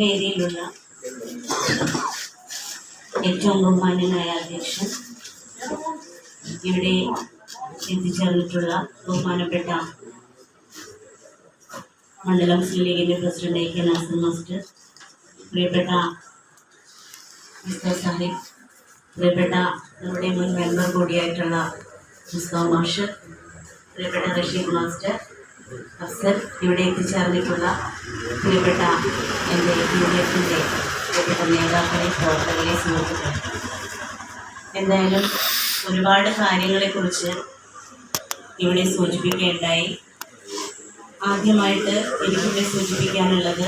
വേദിയിലുള്ള ഏറ്റവും ബഹുമാന്യനായ അധ്യക്ഷൻ, ഇവിടെ എത്തിച്ചേർന്നിട്ടുള്ള ബഹുമാനപ്പെട്ട മണ്ഡലം മുസ്ലിം ലീഗിൻ്റെ പ്രസിഡന്റ് കെ നാസർ മാസ്റ്റർ, പ്രിയപ്പെട്ട മിസ്റ്റർ സാഹിബ്, പ്രിയപ്പെട്ട നമ്മുടെ മുൻ മെമ്പർ കൂടിയായിട്ടുള്ള മുസ്താഫ് മാഷ്, പ്രിയപ്പെട്ട റഷീദ് മാസ്റ്റർ, അഫ്സൽ, ഇവിടെ എത്തിച്ചേർന്നിട്ടുള്ള പ്രിയപ്പെട്ട എൻ്റെ യൂണിയറ്റിൻ്റെ പ്രിയപ്പെട്ട നേതാക്കളെ, പ്രവർത്തകരെ, സുഹൃത്തുക്കളെ, എന്തായാലും ഒരുപാട് കാര്യങ്ങളെക്കുറിച്ച് ഇവിടെ സൂചിപ്പിക്കുകയുണ്ടായി. ആദ്യമായിട്ട് എനിക്കിവിടെ സൂചിപ്പിക്കാനുള്ളത്,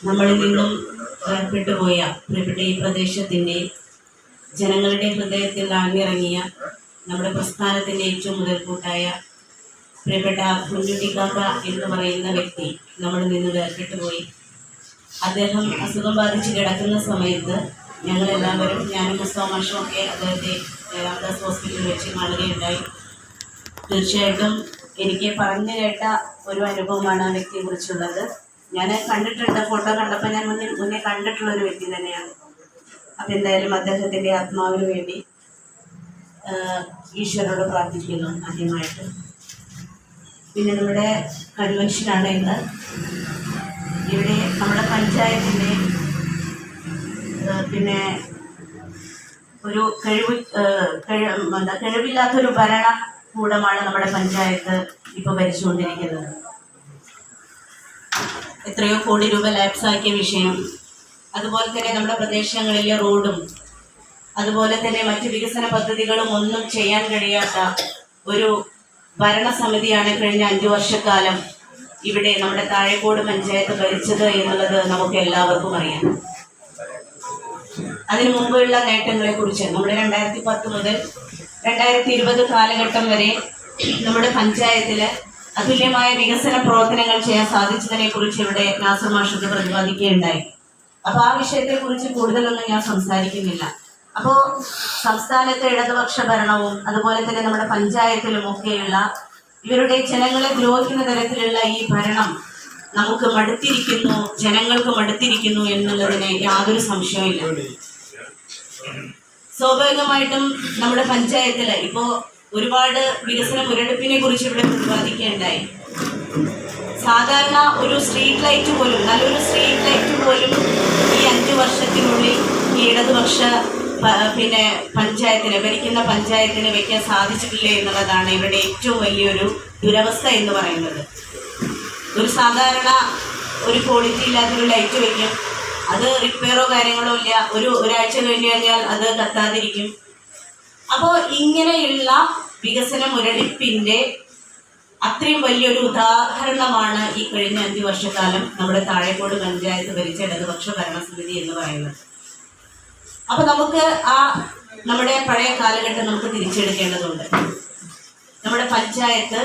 നമ്മളിൽ നിന്നും വേർപെട്ടുപോയ പ്രിയപ്പെട്ട ഈ പ്രദേശത്തിൻ്റെ ജനങ്ങളുടെ ഹൃദയത്തിൽ ആഴ്ന്നിറങ്ങിയ നമ്മുടെ പ്രസ്ഥാനത്തിൻ്റെ ഏറ്റവും മുതൽക്കൂട്ടായ പ്രിയപ്പെട്ട കുഞ്ഞുട്ടിക്കാക്ക എന്ന് പറയുന്ന വ്യക്തി നമ്മളിൽ നിന്ന് വേർപെട്ടുപോയി. അദ്ദേഹം അസുഖം ബാധിച്ച് കിടക്കുന്ന സമയത്ത് ഞങ്ങളെല്ലാവരും, ഞാനും മുസ്താഫ് മാഷും ഒക്കെ അദ്ദേഹത്തെ രാംദാസ് ഹോസ്പിറ്റലിൽ വെച്ച് കാണുകയുണ്ടായി. തീർച്ചയായിട്ടും എനിക്ക് പറഞ്ഞു കേട്ട ഒരു അനുഭവമാണ് ആ വ്യക്തിയെക്കുറിച്ചുള്ളത്. ഞാൻ കണ്ടിട്ടുണ്ട്, ഫോട്ടോ കണ്ടപ്പോൾ ഞാൻ മുന്നേ കണ്ടിട്ടുള്ള ഒരു വ്യക്തി തന്നെയാണ്. അപ്പം എന്തായാലും അദ്ദേഹത്തിൻ്റെ ആത്മാവിന് വേണ്ടി ഈശ്വരോട് പ്രാർത്ഥിക്കുന്നു ആദ്യമായിട്ട്. പിന്നെ നമ്മുടെ കൺവെൻഷനാണ് ഇന്ന്. ഇവിടെ നമ്മുടെ പഞ്ചായത്തിൻ്റെ പിന്നെ ഒരു കഴിവില്ലാത്തൊരു ഭരണകൂടമാണ് നമ്മുടെ പഞ്ചായത്ത് ഇപ്പോൾ ഭരിച്ചുകൊണ്ടിരിക്കുന്നത്. എത്രയോ കോടി രൂപ ലാപ്സാക്കിയ വിഷയം, അതുപോലെ തന്നെ നമ്മുടെ പ്രദേശങ്ങളിലെ റോഡും അതുപോലെ തന്നെ മറ്റ് വികസന പദ്ധതികളും ഒന്നും ചെയ്യാൻ കഴിയാത്ത ഒരു ഭരണസമിതിയാണ് കഴിഞ്ഞ 5 വർഷക്കാലം ഇവിടെ നമ്മുടെ താഴേക്കോട് പഞ്ചായത്ത് ഭരിച്ചത് എന്നുള്ളത് നമുക്ക് എല്ലാവർക്കും അറിയാം. അതിനു മുമ്പുള്ള നേട്ടങ്ങളെക്കുറിച്ച് നമ്മുടെ 2010 മുതൽ 2020 കാലഘട്ടം വരെ നമ്മുടെ പഞ്ചായത്തിൽ അതുല്യമായ വികസന പ്രവർത്തനങ്ങൾ ചെയ്യാൻ സാധിച്ചതിനെ കുറിച്ച് ഇവിടെ നാസർ മാഷ് പ്രതിപാദിക്കുകയുണ്ടായി. അപ്പോൾ ആ വിഷയത്തെക്കുറിച്ച് കൂടുതലൊന്നും ഞാൻ സംസാരിക്കുന്നില്ല. അപ്പോൾ സംസ്ഥാനത്തെ ഇടതുപക്ഷ ഭരണവും അതുപോലെ തന്നെ നമ്മുടെ പഞ്ചായത്തിലുമൊക്കെയുള്ള ഇവരുടെ ജനങ്ങളെ ദ്രോഹിക്കുന്ന തരത്തിലുള്ള ഈ ഭരണം നമുക്ക് മടുത്തിരിക്കുന്നു, ജനങ്ങൾക്ക് മടുത്തിരിക്കുന്നു എന്നുള്ളതിന് യാതൊരു സംശയവുമില്ല. സ്വാഭാവികമായിട്ടും നമ്മുടെ പഞ്ചായത്തിൽ ഇപ്പോൾ ഒരുപാട് വികസന മുരടിപ്പിനെ കുറിച്ച് ഇവിടെ പ്രതിപാദിക്കുകയുണ്ടായി. സാധാരണ ഒരു സ്ട്രീറ്റ് ലൈറ്റ് പോലും, നല്ലൊരു സ്ട്രീറ്റ് ലൈറ്റ് പോലും ഈ 5 വർഷത്തിനുള്ളിൽ ഈ ഇടതുപക്ഷ പിന്നെ പഞ്ചായത്തിന്, ഭരിക്കുന്ന പഞ്ചായത്തിന് വയ്ക്കാൻ സാധിച്ചിട്ടില്ല എന്നുള്ളതാണ് ഇവരുടെ ഏറ്റവും വലിയൊരു ദുരവസ്ഥ എന്ന് പറയുന്നത്. ഒരു സാധാരണ ഒരു ക്വാളിറ്റി ഇല്ലാത്തൊരു ലൈറ്റ് വയ്ക്കും, അത് റിപ്പയറോ കാര്യങ്ങളോ ഇല്ല, ഒരാഴ്ച കഴിഞ്ഞ് കഴിഞ്ഞാൽ അത് കത്താതിരിക്കും. അപ്പോൾ ഇങ്ങനെയുള്ള വികസന മുരടിപ്പിൻ്റെ അത്രയും വലിയൊരു ഉദാഹരണമാണ് ഈ കഴിഞ്ഞ 5 വർഷക്കാലം നമ്മുടെ താഴേക്കോട് പഞ്ചായത്ത് ഭരിച്ച ഇടതുപക്ഷ ഭരണസമിതി എന്ന് പറയുന്നത്. അപ്പോൾ നമുക്ക് നമ്മുടെ പഴയ കാലഘട്ടം നമുക്ക് തിരിച്ചെടുക്കേണ്ടതുണ്ട്. നമ്മുടെ പഞ്ചായത്ത്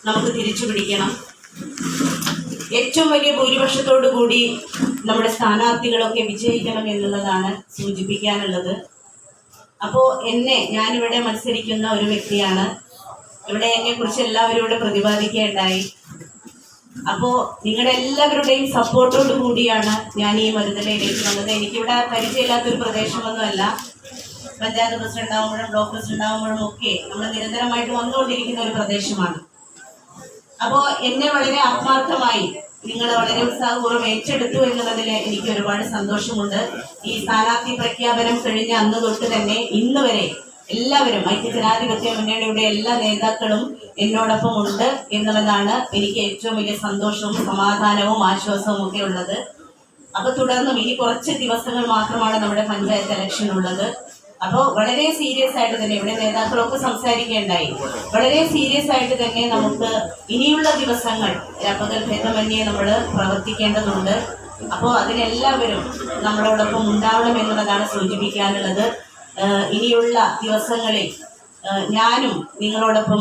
നമുക്ക് തിരിച്ചു പിടിക്കണം. ഏറ്റവും വലിയ ഭൂരിപക്ഷത്തോടു കൂടി നമ്മുടെ സ്ഥാനാർത്ഥികളൊക്കെ വിജയിക്കണം എന്നുള്ളതാണ് സൂചിപ്പിക്കാനുള്ളത്. അപ്പോൾ ഞാനിവിടെ മത്സരിക്കുന്ന ഒരു വ്യക്തിയാണ്. ഇവിടെ എന്നെക്കുറിച്ച് എല്ലാവരും ഇവിടെ പ്രതിപാദിക്കുകയുണ്ടായി. അപ്പോൾ നിങ്ങളുടെ എല്ലാവരുടെയും സപ്പോർട്ടോടു കൂടിയാണ് ഞാൻ ഈ മരുതലയിലേക്ക് വന്നത്. എനിക്കിവിടെ പരിചയമില്ലാത്തൊരു പ്രദേശമൊന്നുമല്ല. പഞ്ചായത്ത് പ്രസിഡന്റ് ആകുമ്പോഴും ബ്ലോക്ക് പ്രസിഡന്റ് ആകുമ്പോഴും ഒക്കെ നമ്മൾ നിരന്തരമായിട്ട് വന്നുകൊണ്ടിരിക്കുന്ന ഒരു പ്രദേശമാണ്. അപ്പോൾ എന്നെ വളരെ ആത്മാർത്ഥമായി നിങ്ങൾ വളരെ ഉത്സാഹപൂർവ്വം ഏറ്റെടുത്തു എന്നുള്ളതിൽ എനിക്ക് ഒരുപാട് സന്തോഷമുണ്ട്. ഈ സ്ഥാനാർത്ഥി പ്രഖ്യാപനം കഴിഞ്ഞ അന്ന് തൊട്ട് തന്നെ ഇന്ന് വരെ എല്ലാവരും, ഐക്യജനാധിപത്യ മുന്നണിയുടെ എല്ലാ നേതാക്കളും എന്നോടൊപ്പം ഉണ്ട് എന്നുള്ളതാണ് എനിക്ക് ഏറ്റവും വലിയ സന്തോഷവും സമാധാനവും ആശ്വാസവും ഒക്കെ ഉള്ളത്. അപ്പോൾ തുടർന്നും ഇനി കുറച്ച് ദിവസങ്ങൾ മാത്രമാണ് നമ്മുടെ പഞ്ചായത്ത് ഇലക്ഷൻ ഉള്ളത്. അപ്പോൾ വളരെ സീരിയസ് ആയിട്ട് തന്നെ ഇവിടെ നേതാക്കളൊക്കെ സംസാരിക്കുകയുണ്ടായി. വളരെ സീരിയസ് ആയിട്ട് തന്നെ നമുക്ക് ഇനിയുള്ള ദിവസങ്ങൾ പകൽ ഭേദമന്യേ നമ്മൾ പ്രവർത്തിക്കേണ്ടതുണ്ട്. അപ്പോൾ അതിനെല്ലാവരും നമ്മളോടൊപ്പം ഉണ്ടാവണം എന്നുള്ളതാണ് സൂചിപ്പിക്കാനുള്ളത്. ഇനിയുള്ള ദിവസങ്ങളിൽ ഞാനും നിങ്ങളോടൊപ്പം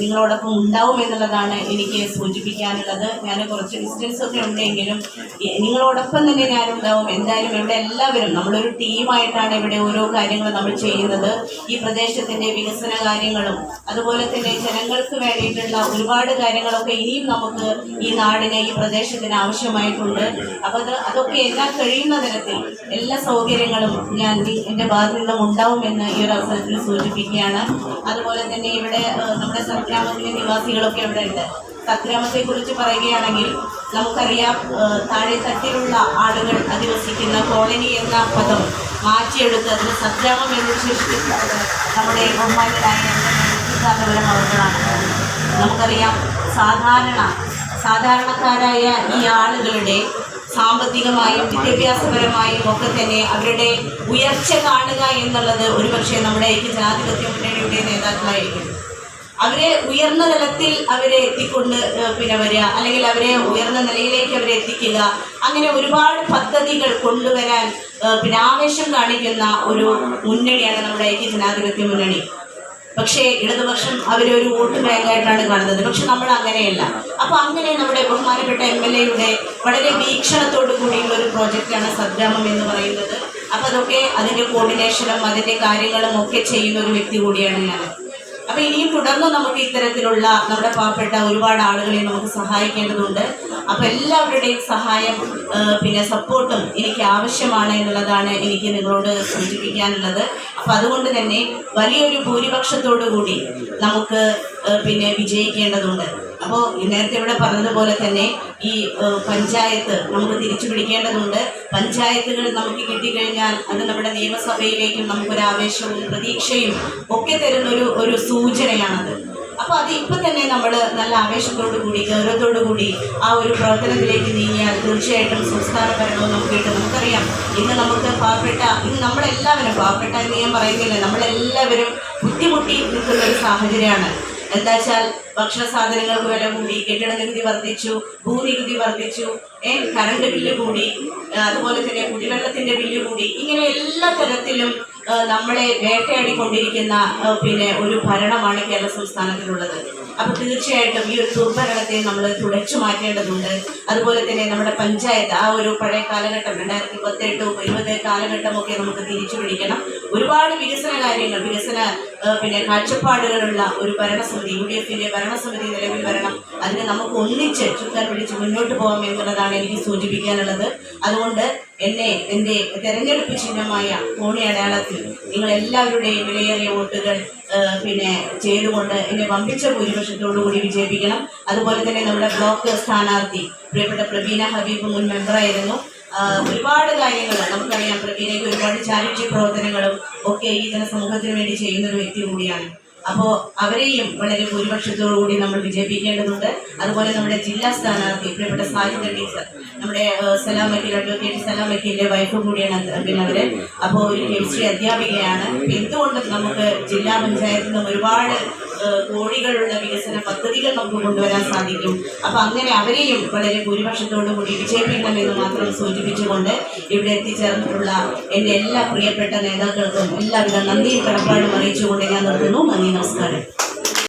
നിങ്ങളോടൊപ്പം ഉണ്ടാവും എന്നുള്ളതാണ് എനിക്ക് സൂചിപ്പിക്കാനുള്ളത്. ഞാൻ കുറച്ച് ഡിസ്റ്റൻസ് ഒക്കെ ഉണ്ടെങ്കിലും നിങ്ങളോടൊപ്പം തന്നെ ഞാനുണ്ടാവും. എന്തായാലും ഇവിടെ എല്ലാവരും നമ്മളൊരു ടീമായിട്ടാണ് ഇവിടെ ഓരോ കാര്യങ്ങളും നമ്മൾ ചെയ്യുന്നത്. ഈ പ്രദേശത്തിൻ്റെ വികസന കാര്യങ്ങളും അതുപോലെ തന്നെ ജനങ്ങൾക്ക് വേണ്ടിയിട്ടുള്ള ഒരുപാട് കാര്യങ്ങളൊക്കെ ഇനിയും നമുക്ക് ഈ നാടിന് ഈ പ്രദേശത്തിന് ആവശ്യമായിട്ടുണ്ട്. അപ്പോൾ അതൊക്കെ എല്ലാം കഴിയുന്ന തരത്തിൽ എല്ലാ സൗകര്യങ്ങളും ഞാൻ എൻ്റെ ഭാഗത്തു നിന്നും ഉണ്ടാവുമെന്ന് ഈ ഒരു അവസരത്തിൽ സൂചിപ്പിക്കുകയാണ്. അതുപോലെ തന്നെ ഇവിടെ നമ്മുടെ സത്ഗ്രാമത്തിലെ നിവാസികളൊക്കെ ഇവിടെ ഉണ്ട്. സത്ഗ്രാമത്തെക്കുറിച്ച് പറയുകയാണെങ്കിൽ നമുക്കറിയാം, താഴെ തട്ടിലുള്ള ആളുകൾ അധിവസിക്കുന്ന കോളനി എന്ന പദം മാറ്റിയെടുത്ത് അതിന് സത്ഗ്രാമം എന്ന് വിശേഷിപ്പിക്കുന്നത് നമ്മുടെ ബഹുമാന്യരായ കാന്തപുരം അവർകളാണ്. നമുക്കറിയാം, സാധാരണക്കാരായ ഈ ആളുകളുടെ സാമ്പത്തികമായും വിദ്യാഭ്യാസപരമായും ഒക്കെ തന്നെ അവരുടെ ഉയർച്ച കാണുക എന്നുള്ളത് ഒരുപക്ഷെ നമ്മുടെ ജനാധിപത്യ മുന്നണിയുടെ നേതാക്കളായിരിക്കും. അവരെ ഉയർന്ന തലത്തിൽ അവരെ എത്തിക്കൊണ്ട് വരിക, അല്ലെങ്കിൽ അവരെ ഉയർന്ന നിലയിലേക്ക് അവരെ എത്തിക്കുക, അങ്ങനെ ഒരുപാട് പദ്ധതികൾ കൊണ്ടുവരാൻ ആവേശം കാണിക്കുന്ന ഒരു മുന്നണിയാണ് നമ്മുടെ ജനാധിപത്യ മുന്നണി. പക്ഷേ ഇടതുപക്ഷം അവരെ ഒരു വോട്ട് ബാങ്കായിട്ടാണ് കാണുന്നത്. പക്ഷെ നമ്മൾ അങ്ങനെയല്ല. അപ്പോൾ അങ്ങനെ നമ്മുടെ ബഹുമാനപ്പെട്ട MLA-യുടെ വളരെ വീക്ഷണത്തോടു കൂടിയുള്ള ഒരു പ്രോജക്റ്റാണ് സദ്ഗ്രാമം എന്ന് പറയുന്നത്. അപ്പോൾ അതൊക്കെ അതിൻ്റെ കോർഡിനേഷനും അതിൻ്റെ കാര്യങ്ങളും ഒക്കെ ചെയ്യുന്ന ഒരു വ്യക്തി കൂടിയാണ് ഞാൻ. അപ്പോൾ ഇനിയും തുടർന്ന് നമുക്ക് ഇത്തരത്തിലുള്ള നമ്മുടെ പാവപ്പെട്ട ഒരുപാട് ആളുകളെ നമുക്ക് സഹായിക്കേണ്ടതുണ്ട്. അപ്പോൾ എല്ലാവരുടെയും സഹായം സപ്പോർട്ടും എനിക്ക് ആവശ്യമാണ് എന്നുള്ളതാണ് എനിക്ക് നിങ്ങളോട് സൂചിപ്പിക്കാനുള്ളത്. അപ്പോൾ അതുകൊണ്ട് തന്നെ വലിയൊരു ഭൂരിപക്ഷത്തോടു കൂടി നമുക്ക് വിജയിക്കേണ്ടതുണ്ട്. അപ്പോൾ നേരത്തെ ഇവിടെ പറഞ്ഞതുപോലെ തന്നെ ഈ പഞ്ചായത്ത് നമുക്ക് തിരിച്ചു പിടിക്കേണ്ടതുണ്ട്. പഞ്ചായത്തുകൾ നമുക്ക് കിട്ടിക്കഴിഞ്ഞാൽ അത് നമ്മുടെ നിയമസഭയിലേക്കും നമുക്കൊരു ആവേശവും പ്രതീക്ഷയും ഒക്കെ തരുന്നൊരു ഒരു സൂചനയാണത്. അപ്പോൾ അത് ഇപ്പം തന്നെ നമ്മൾ നല്ല ആവേശത്തോടു കൂടി ഗൗരവത്തോടു കൂടി ആ ഒരു പ്രവർത്തനത്തിലേക്ക് നീങ്ങിയാൽ തീർച്ചയായിട്ടും സംസ്ഥാന ഭരണവും നമുക്ക് കിട്ടും. നമുക്കറിയാം, ഇന്ന് നമ്മളെല്ലാവരും പാവപ്പെട്ട എന്ന് ഞാൻ പറയുന്നില്ല, നമ്മളെല്ലാവരും ബുദ്ധിമുട്ടി നിൽക്കുന്ന ഒരു സാഹചര്യമാണ്. എന്താ വെച്ചാൽ ഭക്ഷണ സാധനങ്ങൾക്ക് വില കൂടി, കെട്ടിട നികുതി വർദ്ധിച്ചു, ഭൂനികുതി വർദ്ധിച്ചു, കറണ്ട് ബില്ല് കൂടി, അതുപോലെ തന്നെ കുടിവെള്ളത്തിൻ്റെ ബില്ല് കൂടി. ഇങ്ങനെ എല്ലാ തരത്തിലും നമ്മളെ വേട്ടയാടിക്കൊണ്ടിരിക്കുന്ന ഒരു ഭരണമാണ് കേരള സംസ്ഥാനത്തിലുള്ളത്. അപ്പോൾ തീർച്ചയായിട്ടും ഈ ഒരു ദുർഭരണത്തെ നമ്മൾ തുടച്ചു മാറ്റേണ്ടതുണ്ട്. അതുപോലെ തന്നെ നമ്മുടെ പഞ്ചായത്ത് ആ ഒരു പഴയ കാലഘട്ടം 2018-20 കാലഘട്ടമൊക്കെ നമുക്ക് തിരിച്ചു പിടിക്കണം. ഒരുപാട് വികസന കാര്യങ്ങൾ കാഴ്ചപ്പാടുകളുള്ള ഒരു ഭരണസമിതി, UDF-ന്റെ ഭരണസമിതി നിലവിൽ വരണം. അതിന് നമുക്ക് ഒന്നിച്ച് ചുക്കാൻ പിടിച്ച് മുന്നോട്ട് പോകാം എന്നുള്ളതാണ് എനിക്ക് സൂചിപ്പിക്കാനുള്ളത്. അതുകൊണ്ട് എൻ്റെ തെരഞ്ഞെടുപ്പ് ചിഹ്നമായ കോണി അടയാളത്തിൽ നിങ്ങളെല്ലാവരുടെയും വിലയേറിയ വോട്ടുകൾ ചെയ്തുകൊണ്ട് എന്നെ വമ്പിച്ച ഭൂരിപക്ഷത്തോടുകൂടി വിജയിപ്പിക്കണം. അതുപോലെ തന്നെ നമ്മുടെ ബ്ലോക്ക് സ്ഥാനാർത്ഥി പ്രിയപ്പെട്ട പ്രബീന ഹബീബ് മുൻ മെമ്പറായിരുന്നു. ഒരുപാട് കാര്യങ്ങൾ നമുക്കറിയാം. പ്രബീനയ്ക്ക് ഒരുപാട് ചാരിറ്റി പ്രവർത്തനങ്ങളും ഒക്കെ ഈ ജനസമൂഹത്തിന് വേണ്ടി ചെയ്യുന്ന ഒരു വ്യക്തി കൂടിയാണ്. അപ്പോൾ അവരെയും വളരെ ഭൂരിപക്ഷത്തോടുകൂടി നമ്മൾ വിജയിപ്പിക്കേണ്ടതുണ്ട്. അതുപോലെ നമ്മുടെ ജില്ലാ സ്ഥാനാർത്ഥി പ്രിയപ്പെട്ട സാജിദ ടീച്ചർ, നമ്മുടെ സലാം വക്കീൽ അഡ്വക്കേറ്റ് സലാം വക്കീലിൻ്റെ വൈഫ് കൂടിയാണ് അവർ. അപ്പോൾ ഒരു കെമിസ്ട്രി അധ്യാപികയാണ്. എന്തുകൊണ്ടും നമുക്ക് ജില്ലാ പഞ്ചായത്തിൽ നിന്നും ഒരുപാട് കോടികളുള്ള വികസന പദ്ധതികൾ നമുക്ക് കൊണ്ടുവരാൻ സാധിക്കും. അപ്പോൾ അങ്ങനെ അവരെയും വളരെ ഭൂരിപക്ഷത്തോടു കൂടി വിജയിപ്പിക്കണമെന്ന് മാത്രം സൂചിപ്പിച്ചുകൊണ്ട് ഇവിടെ എത്തിച്ചേർന്നിട്ടുള്ള എൻ്റെ എല്ലാ പ്രിയപ്പെട്ട നേതാക്കൾക്കും എല്ലാവിധ നന്ദിയും കടപ്പാടും അറിയിച്ചുകൊണ്ട് ഞാൻ നിർത്തുന്നു. നന്ദി, നമസ്കാരം.